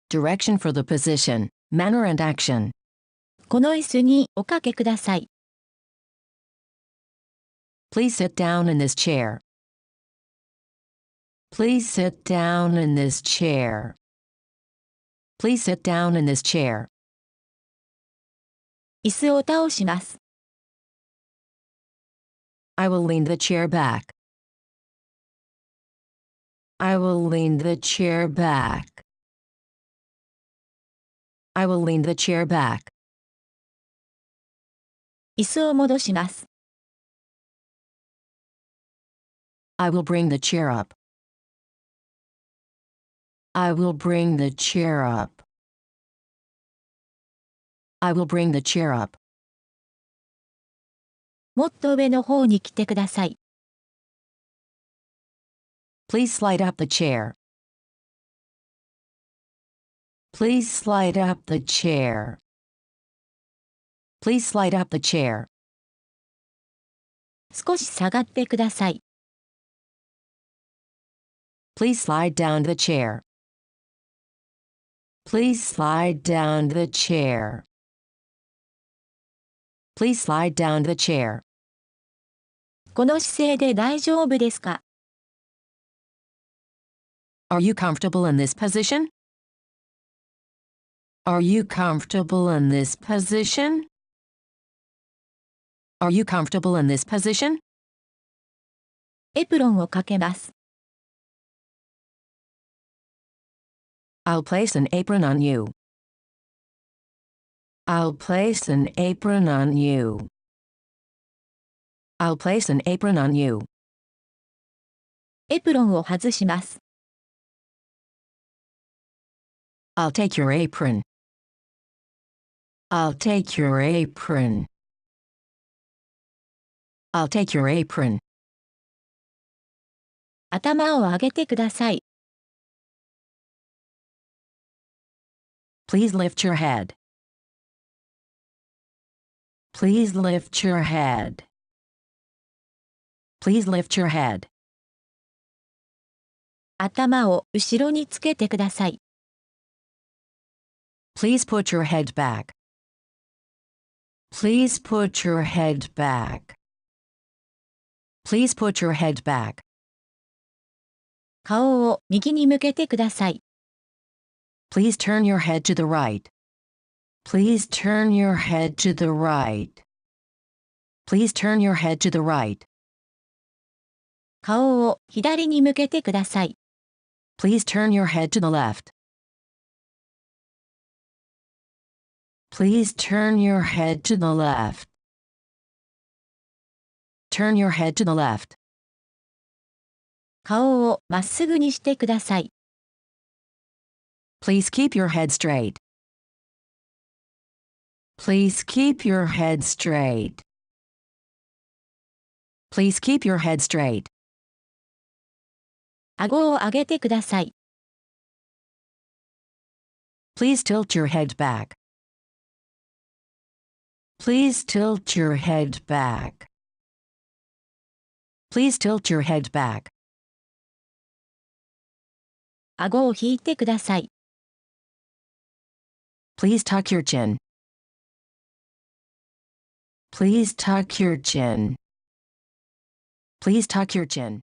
Direction for the position, manner and action. この椅子におかけください。Please sit down in this chair. Please sit down in this chair. Please sit down in this chair. 椅子を倒します。I will lean the chair back. I will lean the chair back. I will lean the chair back. 椅子を戻します。I will bring the chair up. I will bring the chair up. I will bring the chair up. もっと上の方に来てください。Please slide up the chair. Please slide up the chair. Please slide up the chair. 少し下がってください。Please slide down the chair. Please slide down the chair. Please slide down the chair. この姿勢で大丈夫ですか？ Are you comfortable in this position? Are you comfortable in this position? Are you comfortable in this position? エプロンをかけます。I'll place an apron on you. I'll place an apron on you. I'll place an apron on you. エプロンを外します。I'll take your apron. I'll take your apron. I'll take your apron. 頭を上げてください。Please lift your head. Please lift your head. Please lift your head. 頭を後ろにつけてください。Please put your head back. Please put your head back. Please put your head back. 顔を右に向けてください。Please turn your head to the right. Please turn your head to the right. Please turn your head to the right. 顔を左に向けてください。Please turn your head to the left. Please turn your head to the left. Turn your head to the left. 顔をまっすぐにしてください。Please keep your head straight. Please keep your head straight. Please keep your head straight. 顎を上げてください。Please tilt your head back. Please tilt your head back. Please tilt your head back. 顎を引いてください。Please tuck your chin. Please tuck your chin. Please tuck your chin.